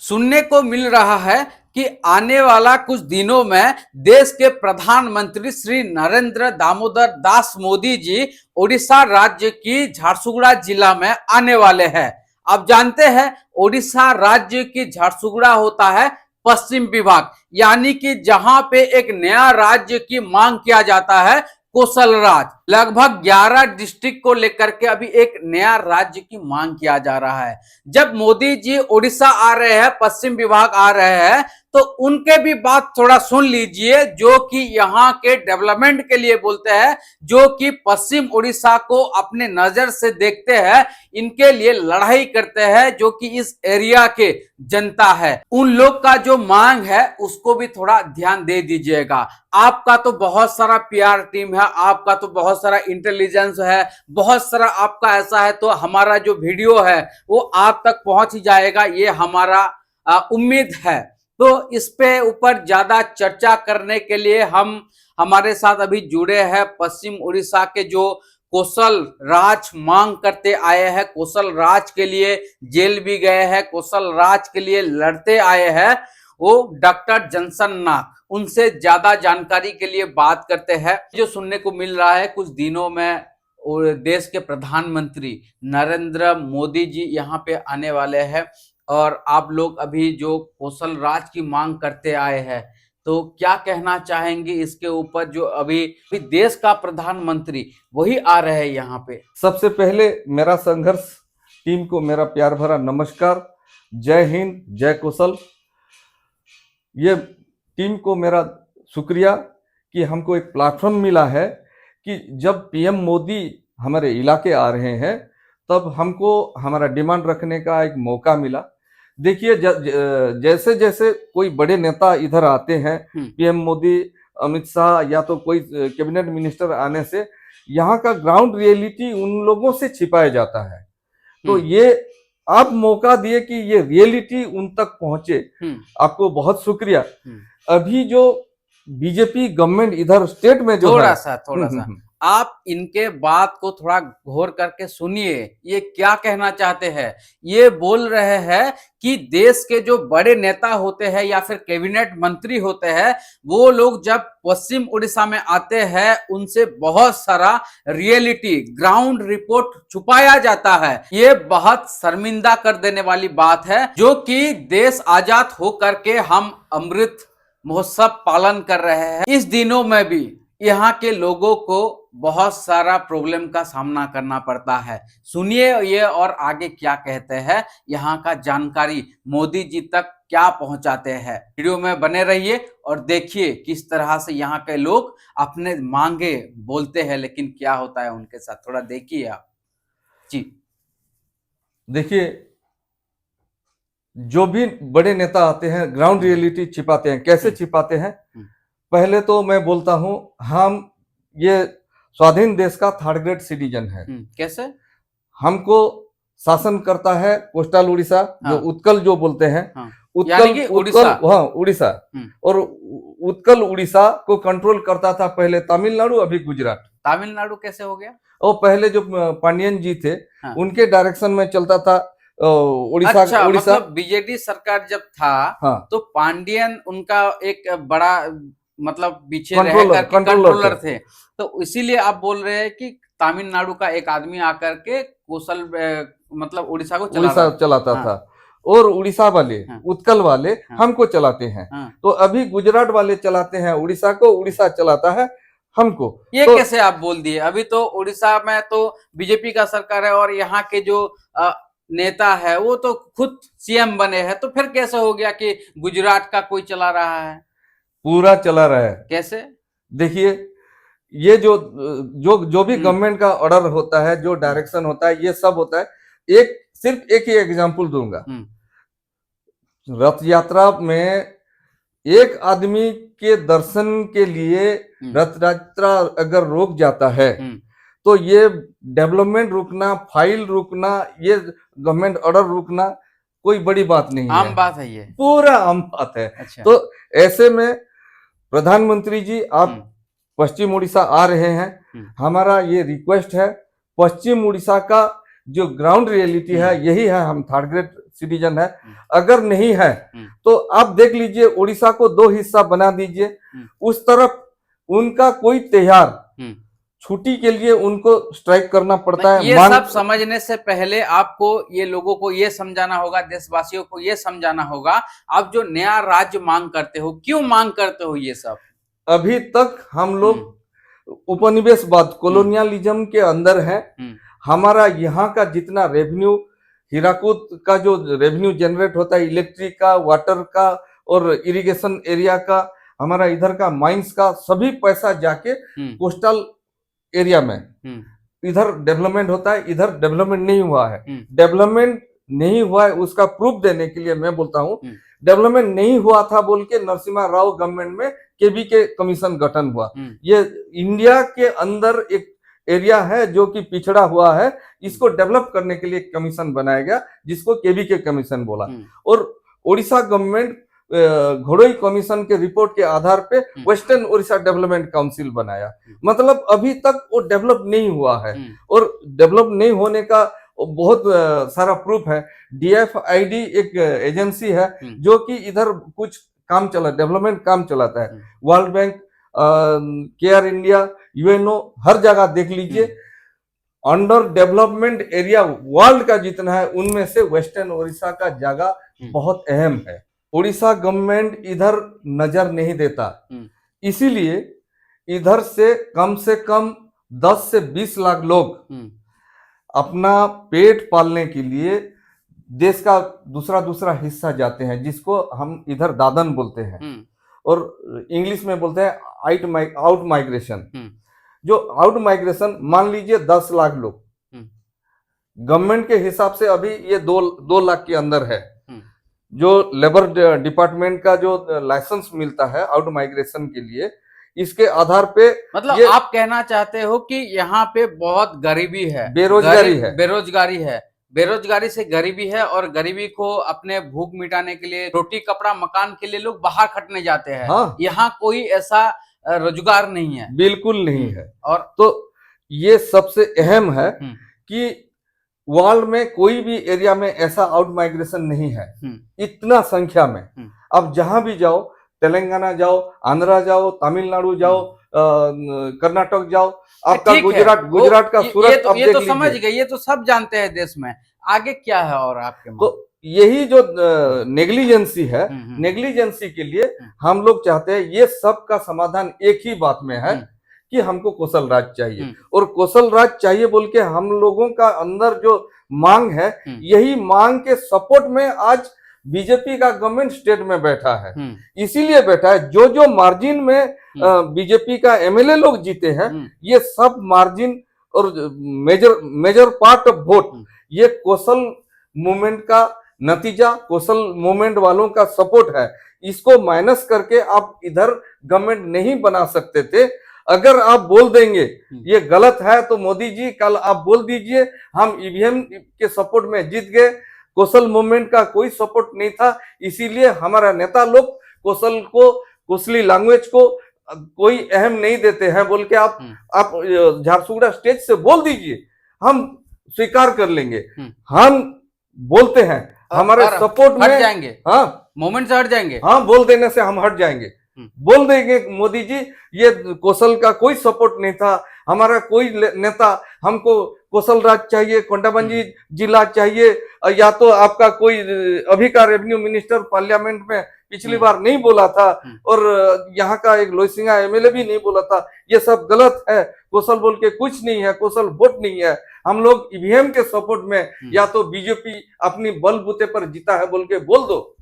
सुनने को मिल रहा है कि आने वाला कुछ दिनों में देश के प्रधानमंत्री श्री नरेंद्र दामोदर दास मोदी जी ओडिशा राज्य की झारसुगुड़ा जिला में आने वाले हैं। आप जानते हैं ओडिशा राज्य की झारसुगुड़ा होता है पश्चिम विभाग, यानी कि जहां पे एक नया राज्य की मांग किया जाता है कौशल राज। लगभग 11 डिस्ट्रिक्ट को लेकर के अभी एक नया राज्य की मांग किया जा रहा है। जब मोदी जी ओडिशा आ रहे हैं, पश्चिम विभाग आ रहे हैं, तो उनके भी बात थोड़ा सुन लीजिए, जो कि यहाँ के डेवलपमेंट के लिए बोलते हैं, जो कि पश्चिम ओडिशा को अपने नजर से देखते हैं, इनके लिए लड़ाई करते हैं, जो कि इस एरिया के जनता है। उन लोग का जो मांग है उसको भी थोड़ा ध्यान दे दीजिएगा। आपका तो बहुत सारा पीआर टीम है, आपका तो बहुत सारा इंटेलिजेंस है, बहुत सारा आपका ऐसा है, तो हमारा जो वीडियो है वो आप तक पहुंच ही जाएगा, ये हमारा उम्मीद है। तो इस पे ऊपर ज्यादा चर्चा करने के लिए हमारे साथ अभी जुड़े हैं पश्चिम उड़ीसा के जो कौशल राज मांग करते आए हैं, कौशल राज के लिए जेल भी गए हैं, कौशल राज के लिए लड़ते आए हैं, वो डॉक्टर जनसन नाग। उनसे ज्यादा जानकारी के लिए बात करते हैं। जो सुनने को मिल रहा है कुछ दिनों में देश के प्रधानमंत्री नरेंद्र मोदी जी यहाँ पे आने वाले हैं, और आप लोग अभी जो कौशल राज की मांग करते आए हैं, तो क्या कहना चाहेंगे इसके ऊपर? जो अभी देश का प्रधानमंत्री वही आ रहे हैं यहाँ पे। सबसे पहले मेरा संघर्ष टीम को मेरा प्यार भरा नमस्कार, जय हिंद, जय कौशल। ये टीम को मेरा शुक्रिया कि हमको एक प्लेटफॉर्म मिला है कि जब पीएम मोदी हमारे इलाके आ रहे हैं तब हमको हमारा डिमांड रखने का एक मौका मिला। देखिए, जैसे जैसे कोई बड़े नेता इधर आते हैं, पीएम मोदी, अमित शाह या तो कोई कैबिनेट मिनिस्टर आने से यहाँ का ग्राउंड रियलिटी उन लोगों से छिपाया जाता है। तो ये आप मौका दिए कि ये रियलिटी उन तक पहुंचे, आपको बहुत शुक्रिया। अभी जो बीजेपी गवर्नमेंट इधर स्टेट में जो थोड़ा सा आप इनके बात को थोड़ा गौर करके सुनिए, ये क्या कहना चाहते हैं। ये बोल रहे हैं कि देश के जो बड़े नेता होते हैं या फिर कैबिनेट मंत्री होते हैं, वो लोग जब पश्चिम उड़ीसा में आते हैं उनसे बहुत सारा रियलिटी, ग्राउंड रिपोर्ट छुपाया जाता है। ये बहुत शर्मिंदा कर देने वाली बात है, जो कि देश आजाद होकर के हम अमृत महोत्सव पालन कर रहे हैं। इस दिनों में भी यहाँ के लोगों को बहुत सारा प्रॉब्लम का सामना करना पड़ता है। सुनिए ये और आगे क्या कहते हैं, यहाँ का जानकारी मोदी जी तक क्या पहुंचाते हैं। वीडियो में बने रहिए और देखिए किस तरह से यहाँ के लोग अपने मांगे बोलते हैं, लेकिन क्या होता है उनके साथ, थोड़ा देखिए आप जी। देखिए, जो भी बड़े नेता आते हैं ग्राउंड रियलिटी छिपाते हैं। कैसे छिपाते हैं? पहले तो मैं बोलता हूं, हम ये स्वाधीन देश का थर्ड ग्रेड सिटीजन है। कैसे? हमको शासन करता है कोस्टल उड़ीसा, जो उत्कल जो बोलते हैं, उड़ीसा। और उत्कल उड़ीसा को कंट्रोल करता था पहले तमिलनाडु, अभी गुजरात। तमिलनाडु कैसे हो गया? और पहले जो पांडियन जी थे उनके डायरेक्शन में चलता था उड़ीसा। अच्छा, मतलब बीजेडी सरकार जब था तो पांडियन उनका एक बड़ा मतलब पीछे कंट्रोलर थे, तो इसीलिए आप बोल रहे हैं कि तमिलनाडु का एक आदमी आकर के कौशल मतलब उड़ीसा को चलाता था, और उड़ीसा वाले उत्कल वाले हमको चलाते हैं। तो अभी गुजरात वाले चलाते हैं उड़ीसा को, उड़ीसा चलाता है हमको। ये तो कैसे आप बोल दिए? अभी तो उड़ीसा में तो बीजेपी का सरकार है और यहाँ के जो नेता है वो तो खुद सीएम बने हैं, तो फिर कैसे हो गया कि गुजरात का कोई चला रहा है? पूरा चला रहा है। कैसे? देखिए, ये जो भी गवर्नमेंट का ऑर्डर होता है, जो डायरेक्शन होता है, ये सब होता है। सिर्फ एक ही एग्जांपल दूंगा। रथ यात्रा में एक आदमी के दर्शन के लिए रथ यात्रा अगर रोक जाता है तो ये डेवलपमेंट रुकना, फाइल रुकना, ये गवर्नमेंट ऑर्डर रुकना कोई बड़ी बात नहीं है, आम बात है, ये पूरा आम बात है। अच्छा। तो ऐसे में प्रधानमंत्री जी, आप पश्चिम उड़ीसा आ रहे हैं, हमारा ये रिक्वेस्ट है, पश्चिम उड़ीसा का जो ग्राउंड रियलिटी है यही है, हम थर्ड ग्रेड सिटीजन है। अगर नहीं है तो आप देख लीजिए, उड़ीसा को 2 हिस्सा बना दीजिए। उस तरफ उनका कोई त्योहार छुट्टी के लिए उनको स्ट्राइक करना पड़ता है। ये सब समझने से पहले आपको ये लोगों को ये समझाना होगा, देशवासियों को ये समझाना होगा, आप जो नया राज्य मांग करते हो, क्यों मांग करते हो ये सब? अभी तक हम लोग उपनिवेशवाद, कॉलोनियलिज्म के अंदर है। हमारा यहाँ का जितना रेवेन्यू, हीराकुद का जो रेवेन्यू जनरेट होता है, इलेक्ट्रिक का, वाटर का और इरिगेशन एरिया का, हमारा इधर का माइंस का, सभी पैसा जाके कोस्टल एरिया में इधर डेवलपमेंट होता है। इधर डेवलपमेंट नहीं हुआ है। डेवलपमेंट नहीं हुआ है उसका प्रूफ देने के लिए मैं बोलता हूँ, डेवलपमेंट नहीं हुआ था बोल के नरसिम्हा राव गवर्नमेंट में केबी के कमीशन गठन हुआ। ये इंडिया के अंदर एक एरिया है जो कि पिछड़ा हुआ है, इसको डेवलप करने के लिए कमीशन बनाया गया, जिसको केबी के कमीशन बोला। और उड़ीसा गवर्नमेंट घोड़ोई कमीशन के रिपोर्ट के आधार पे वेस्टर्न उड़ीसा डेवलपमेंट काउंसिल बनाया। मतलब अभी तक वो डेवलप नहीं हुआ है। और डेवलप नहीं होने का बहुत सारा प्रूफ है। DFID एक एजेंसी है जो कि इधर कुछ काम चला, डेवलपमेंट काम चलाता है। World bank, care India, UNO, हर जगह देख लीजिए, अंडर डेवलपमेंट एरिया वर्ल्ड का जितना है उनमें से वेस्टर्न उड़ीसा का जगह बहुत अहम है। उड़ीसा गवर्नमेंट इधर नजर नहीं देता, इसीलिए इधर से कम 10 से 20 लाख लोग अपना पेट पालने के लिए देश का दूसरा हिस्सा जाते हैं, जिसको हम इधर दादन बोलते हैं और इंग्लिश में बोलते हैं आउट माइग्रेशन। जो आउट माइग्रेशन, मान लीजिए 10 लाख लोग, गवर्नमेंट के हिसाब से अभी ये 2 लाख के अंदर है। जो लेबर डिपार्टमेंट का जो लाइसेंस मिलता है आउट माइग्रेशन के लिए, इसके आधार पे मतलब आप कहना चाहते हो कि यहाँ पे बहुत गरीबी है, बेरोजगारी है, बेरोजगारी से गरीबी है, और गरीबी को अपने भूख मिटाने के लिए, रोटी कपड़ा मकान के लिए लोग बाहर खटने जाते हैं। हाँ। यहाँ कोई ऐसा रोजगार नहीं है, बिल्कुल नहीं है। और तो ये सबसे अहम है कि वर्ल्ड में कोई भी एरिया में ऐसा आउट माइग्रेशन नहीं है इतना संख्या में। अब जहां भी जाओ, तेलंगाना जाओ, आंध्रा जाओ, तमिलनाडु जाओ, कर्नाटक जाओ, आपका गुजरात का सूरत, ये तो समझ गए, ये तो सब जानते हैं देश में। आगे क्या है और आपके? तो यही जो नेग्लिजेंसी है, नेग्लिजेंसी के लिए हम लोग चाहते हैं, ये सब का समाधान एक ही बात में है कि हमको कौशल राज चाहिए। और कौशल राज चाहिए बोल के हम लोगों का अंदर जो मांग है, यही मांग के सपोर्ट में आज बीजेपी का गवर्नमेंट स्टेट में बैठा है। इसीलिए बैठा है, जो मार्जिन में बीजेपी का MLA लोग जीते हैं, ये सब मार्जिन और मेजर पार्ट ऑफ वोट ये कौशल मूवमेंट का नतीजा, कौशल मूवमेंट वालों का सपोर्ट है। इसको माइनस करके आप इधर गवर्नमेंट नहीं बना सकते थे। अगर आप बोल देंगे ये गलत है, तो मोदी जी कल आप बोल दीजिए हम EVM के सपोर्ट में जीत गए, कौशल मूवमेंट का कोई सपोर्ट नहीं था। इसीलिए हमारा नेता लोग कौशल को, कौशली लैंग्वेज को कोई अहम नहीं देते हैं बोल के आप झारसुगुड़ा स्टेज से बोल दीजिए, हम स्वीकार कर लेंगे। हम बोलते हैं हमारे सपोर्ट में हट जाएंगे, हाँ, मूवमेंट से हट जाएंगे। हाँ, बोल देने से हम हट जाएंगे, बोल देंगे मोदी जी ये कौशल का कोई सपोर्ट नहीं था, हमारा कोई नेता, हमको कौशल राज चाहिए, कोंडाबंजी जिला चाहिए, या तो आपका कोई अभी का रेवेन्यू मिनिस्टर पार्लियामेंट में पिछली बार नहीं बोला था, और यहाँ का एक लोईसिंगा MLA भी नहीं बोला था। ये सब गलत है, कौशल बोल के कुछ नहीं है, कौशल वोट नहीं है। हम लोग EVM के सपोर्ट में, या तो बीजेपी अपनी बलबूते पर जीता है बोल के बोल दो,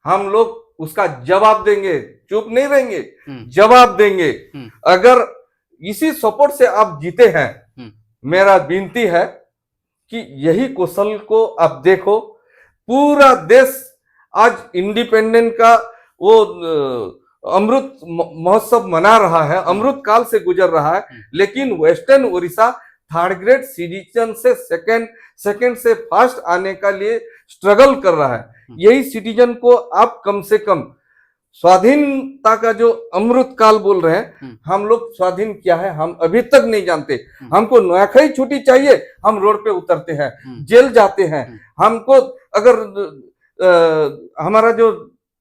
हम लोग उसका जवाब देंगे, चुप नहीं रहेंगे, जवाब देंगे। अगर इसी सपोर्ट से आप जीते हैं, मेरा विनती है कि यही कौशल को आप देखो। पूरा देश आज इंडिपेंडेंट का वो अमृत महोत्सव मना रहा है, अमृत काल से गुजर रहा है, लेकिन western Orissa third grade citizen से सेकंड से फर्स्ट आने का लिए स्ट्रगल कर रहा है। यही सिटीजन को आप कम से कम स्वाधीनता का जो अमृत काल बोल रहे हैं, हम लोग स्वाधीन क्या है हम अभी तक नहीं जानते। हमको नुआखाई छुट्टी चाहिए, हम रोड पे उतरते हैं, जेल जाते हैं। हमको अगर हमारा जो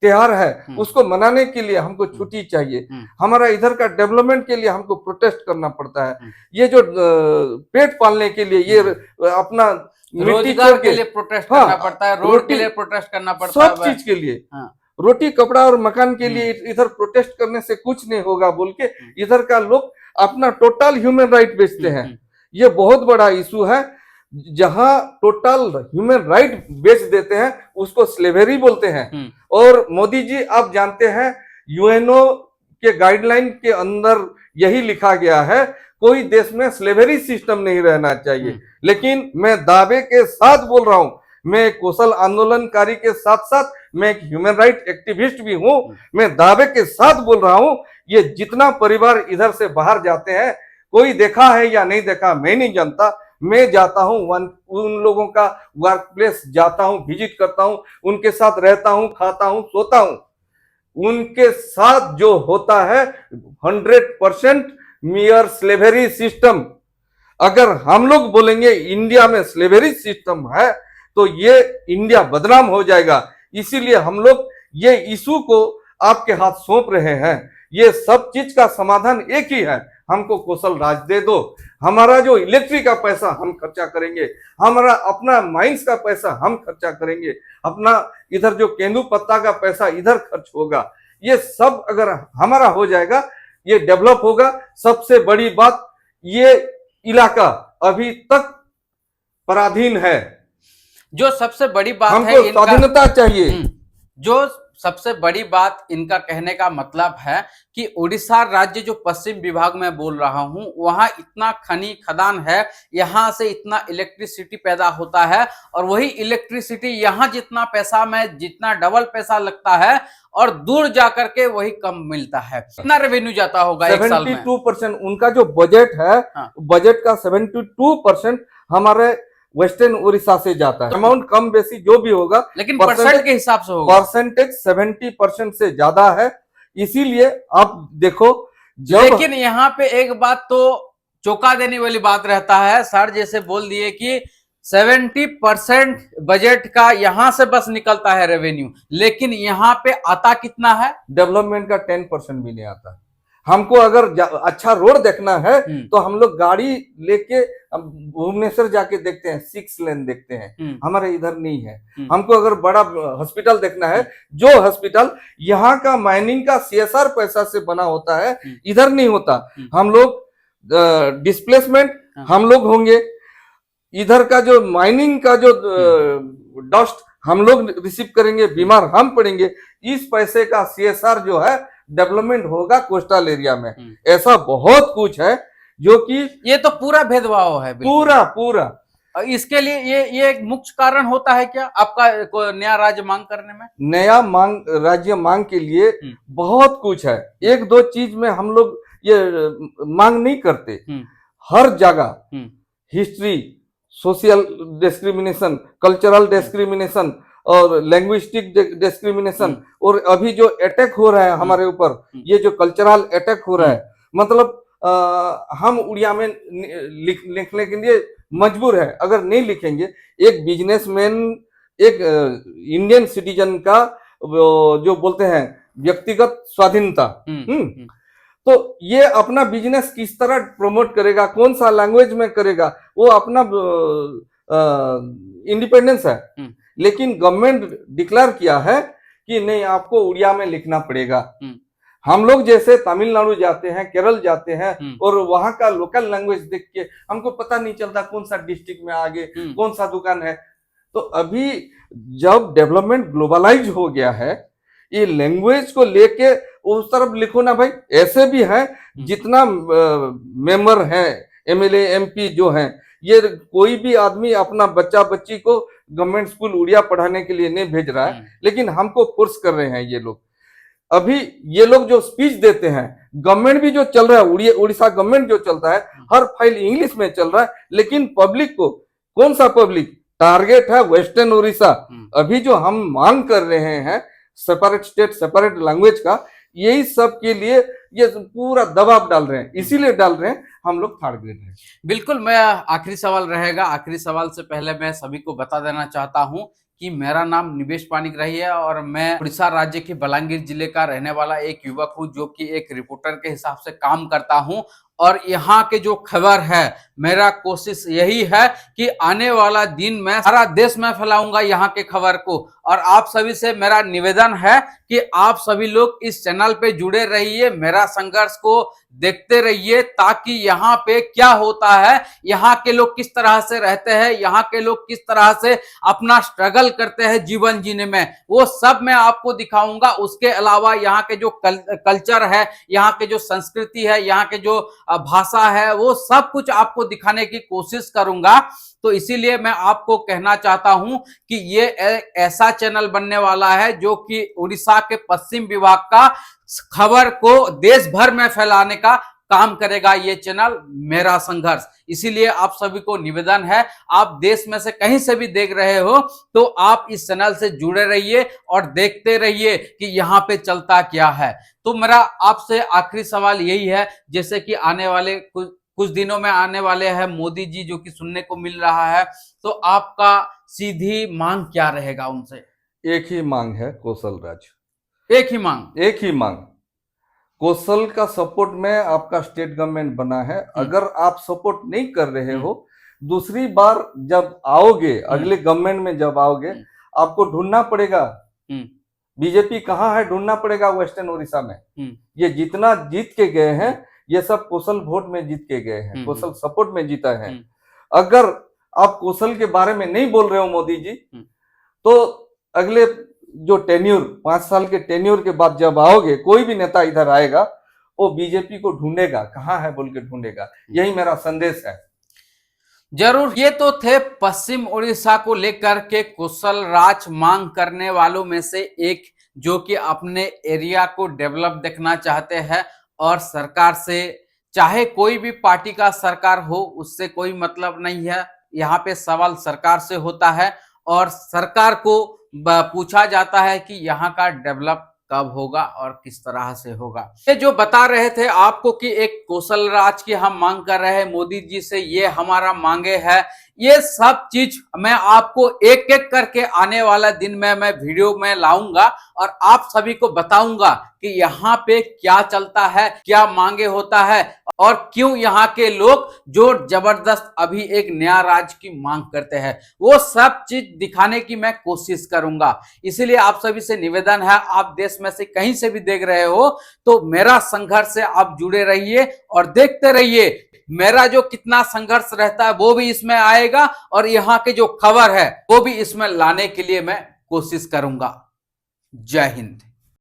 त्योहार है उसको मनाने के लिए हमको छुट्टी चाहिए। हमारा इधर का डेवलपमेंट के लिए हमको प्रोटेस्ट करना पड़ता है। ये जो पेट पालने के लिए, ये अपना रोजगार के लिए प्रोटेस्ट करना पड़ता है, रोड के लिए प्रोटेस्ट करना पड़ता है, सब चीज के लिए, रोटी कपड़ा और मकान के लिए इधर प्रोटेस्ट करने से कुछ नहीं होगा बोल के इधर का लोग अपना टोटल ह्यूमन राइट बेचते हैं। ये बहुत बड़ा इशू है। जहां टोटल ह्यूमन राइट बेच देते हैं उसको स्लेवरी बोलते हैं। और मोदी जी आप जानते हैं यूएनओ के गाइडलाइन के अंदर यही लिखा गया है कोई देश में स्लेवरी सिस्टम नहीं रहना चाहिए। लेकिन मैं दावे के साथ बोल रहा हूं, मैं एक कौशल आंदोलनकारी के साथ साथ मैं एक ह्यूमन राइट एक्टिविस्ट भी हूं। मैं दावे के साथ बोल रहा हूं ये जितना परिवार इधर से बाहर जाते हैं, कोई देखा है या नहीं देखा मैं नहीं जानता। मैं जाता हूं उन लोगों का वर्क प्लेस जाता हूं, विजिट करता हूं, उनके साथ रहता हूं, खाता हूं, सोता हूं। उनके साथ जो होता है 100% मियर स्लेवरी सिस्टम। अगर हम लोग बोलेंगे इंडिया में स्लेवरी सिस्टम है तो ये इंडिया बदनाम हो जाएगा। इसीलिए हम लोग ये इशू को आपके हाथ सौंप रहे हैं। ये सब चीज का समाधान एक ही है, हमको कौशल राज दे दो। हमारा जो इलेक्ट्रिक का पैसा हम खर्चा करेंगे, हमारा अपना माइंस का पैसा हम खर्चा करेंगे, अपना इधर जो केंदू पत्ता का पैसा इधर खर्च होगा। ये सब अगर हमारा हो जाएगा ये डेवलप होगा। सबसे बड़ी बात, ये इलाका अभी तक पराधीन है। जो सबसे बड़ी बात है, हमको स्वाधीनता चाहिए। जो सबसे बड़ी बात इनका कहने का मतलब है कि उड़ीसा राज्य जो पश्चिम विभाग में बोल रहा हूं, वहां इतना खनी खदान है, यहां से इतना इलेक्ट्रिसिटी पैदा होता है और वही इलेक्ट्रिसिटी यहां जितना पैसा में जितना डबल पैसा लगता है और दूर जाकर के वही कम मिलता है। कितना रेवेन्यू जाता होगा एक साल में? 72% उनका जो बजट है, बजट का 72% हमारे वेस्टर्न उड़ीसा से जाता है। अमाउंट कम बेसी जो भी होगा, लेकिन परसेंट के हिसाब से होगा। परसेंटेज 70% से ज्यादा है। इसीलिए आप देखो लेकिन यहाँ पे एक बात तो चौंका देने वाली बात रहता है, सर जैसे बोल दिए कि 70% बजट का यहां से बस निकलता है रेवेन्यू, लेकिन यहाँ पे आता कितना है? डेवलपमेंट का 10% भी नहीं आता। हमको अगर अच्छा रोड देखना है तो हम लोग गाड़ी लेके भुवनेश्वर जाके देखते हैं, 6 लेन देखते हैं। हमारे इधर नहीं है। हमको अगर बड़ा हॉस्पिटल देखना है, जो हॉस्पिटल यहाँ का माइनिंग का CSR पैसा से बना होता है, इधर नहीं होता। हम लोग डिस्प्लेसमेंट हम लोग होंगे, इधर का जो माइनिंग का जो डस्ट हम लोग रिसीव करेंगे, बीमार हम पड़ेंगे। इस पैसे का CSR जो है डेवलपमेंट होगा कोस्टल एरिया में। ऐसा बहुत कुछ है जो कि ये तो पूरा भेदभाव है, पूरा। इसके लिए ये एक मुख्य कारण होता है क्या आपका नया राज्य मांग करने में? नया राज्य मांग के लिए बहुत कुछ है। एक दो चीज में हम लोग ये मांग नहीं करते। हर जगह history, social discrimination, cultural discrimination और लैंग्विस्टिक डिस्क्रिमिनेशन, और अभी जो अटैक हो रहा है हमारे ऊपर, ये जो कल्चरल अटैक हो रहा है, मतलब हम उड़िया में लिखने के लिए मजबूर है। अगर नहीं लिखेंगे, एक बिजनेसमैन, एक इंडियन सिटीजन का जो बोलते हैं व्यक्तिगत स्वाधीनता, तो ये अपना बिजनेस किस तरह प्रमोट करेगा, कौन सा लैंग्वेज में करेगा, वो अपना इंडिपेंडेंस है। लेकिन गवर्नमेंट डिक्लेयर किया है कि नहीं, आपको उड़िया में लिखना पड़ेगा। हम लोग जैसे तमिलनाडु जाते हैं, केरल जाते हैं और वहां का लोकल लैंग्वेज देख के हमको पता नहीं चलता कौन सा डिस्ट्रिक्ट में आगे कौन सा दुकान है। तो अभी जब डेवलपमेंट ग्लोबलाइज हो गया है, ये लैंग्वेज को लेके उस तरफ लिखो ना भाई। ऐसे भी है जितना मेंबर है, MLA MP जो हैं, ये कोई भी आदमी अपना बच्चा बच्ची को गवर्नमेंट स्कूल उड़िया पढ़ाने के लिए नहीं भेज रहा है, लेकिन हमको फोर्स कर रहे हैं ये लोग। अभी ये लोग जो स्पीच देते हैं, गवर्नमेंट भी जो चल रहा है, उड़ीसा गवर्नमेंट जो चलता है, हर फाइल इंग्लिश में चल रहा है, लेकिन पब्लिक को, कौन सा पब्लिक टारगेट है? वेस्टर्न उड़ीसा। अभी जो हम मांग कर रहे हैं सेपरेट स्टेट सेपरेट लैंग्वेज का, यही सब के लिए ये पूरा दबाव डाल रहे हैं, इसीलिए डाल रहे हैं हम लोग थर्ड ग्रेड हैं। बिल्कुल, मैं आखिरी सवाल रहेगा। आखिरी सवाल से पहले मैं सभी को बता देना चाहता हूं कि मेरा नाम निवेश पाणिग्राही है और मैं उड़ीसा राज्य के बलांगीर जिले का रहने वाला एक युवक हूं, जो कि एक रिपोर्टर के हिसाब से काम करता हूं। और यहाँ के जो खबर है, मेरा कोशिश यही है कि आने वाला दिन मैं सारा देश में फैलाऊंगा यहाँ के खबर को। और आप सभी से मेरा निवेदन है कि आप सभी लोग इस चैनल पे जुड़े रहिए, मेरा संघर्ष को देखते रहिए, ताकि यहाँ पे क्या होता है, यहाँ के लोग किस तरह से रहते हैं, यहाँ के लोग किस तरह से अपना स्ट्रगल करते हैं जीवन जीने में, वो सब मैं आपको दिखाऊंगा। उसके अलावा यहाँ के जो कल्चर है, यहाँ के जो संस्कृति है, यहाँ के जो भाषा है, वो सब कुछ आपको दिखाने की कोशिश करूंगा। तो इसीलिए मैं आपको कहना चाहता हूं कि ये ऐसा चैनल बनने वाला है जो कि उड़ीसा के पश्चिम विभाग का खबर को देश भर में फैलाने का काम करेगा ये चैनल मेरा संघर्ष। इसीलिए आप सभी को निवेदन है, आप देश में से कहीं से भी देख रहे हो तो आप इस चैनल से जुड़े रहिए और देखते रहिए कि यहाँ पे चलता क्या है। तो मेरा आपसे आखिरी सवाल यही है, जैसे कि आने वाले कुछ दिनों में आने वाले हैं मोदी जी, जो कि सुनने को मिल रहा है, तो आपका सीधी मांग क्या रहेगा उनसे? एक ही मांग है, कौशल राज। एक ही मांग? एक ही मांग। कौशल का सपोर्ट में आपका स्टेट गवर्नमेंट बना है, अगर आप सपोर्ट नहीं कर रहे हो, दूसरी बार जब आओगे, अगले गवर्नमेंट में जब आओगे, आपको ढूंढना पड़ेगा। बीजेपी कहाँ है, ढूंढना पड़ेगा वेस्टर्न उड़ीसा में। ये जितना जीत के गए हैं, ये सब कौशल वोट में जीत के गए हैं, कौशल सपोर्ट में जीता है। अगर आप कौशल के बारे में नहीं बोल रहे हो मोदी जी, तो अगले जो टेन्यूर 5 साल के टेन्यूर के बाद जब आओगे, कोई भी नेता इधर आएगा, वो बीजेपी को ढूंढेगा, कहाँ है बोल के ढूंढेगा। यही मेरा संदेश है। जरूर। ये तो थे पश्चिम उड़ीसा को लेकर के कौशल राज मांग करने वालों में से एक, जो कि अपने एरिया को डेवलप देखना चाहते हैं और सरकार से, चाहे कोई भी पार्टी का सरकार हो, उससे कोई मतलब नहीं है। यहाँ पे सवाल सरकार से होता है और सरकार को पूछा जाता है कि यहाँ का डेवलप कब होगा और किस तरह से होगा। ये जो बता रहे थे आपको कि एक कौशल राज की हम मांग कर रहे हैं मोदी जी से, ये हमारा मांगे है, ये सब चीज मैं आपको एक एक करके आने वाला दिन में मैं वीडियो में लाऊंगा और आप सभी को बताऊंगा कि यहाँ पे क्या चलता है, क्या मांगे होता है और क्यों यहाँ के लोग जो जबरदस्त अभी एक नया राज्य की मांग करते हैं, वो सब चीज दिखाने की मैं कोशिश करूंगा। इसीलिए आप सभी से निवेदन है, आप देश में से कहीं से भी देख रहे हो तो मेरा संघर्ष से आप जुड़े रहिए और देखते रहिए। मेरा जो कितना संघर्ष रहता है वो भी इसमें आएगा और यहाँ के जो खबर है वो भी इसमें लाने के लिए मैं कोशिश करूंगा। जय हिंद।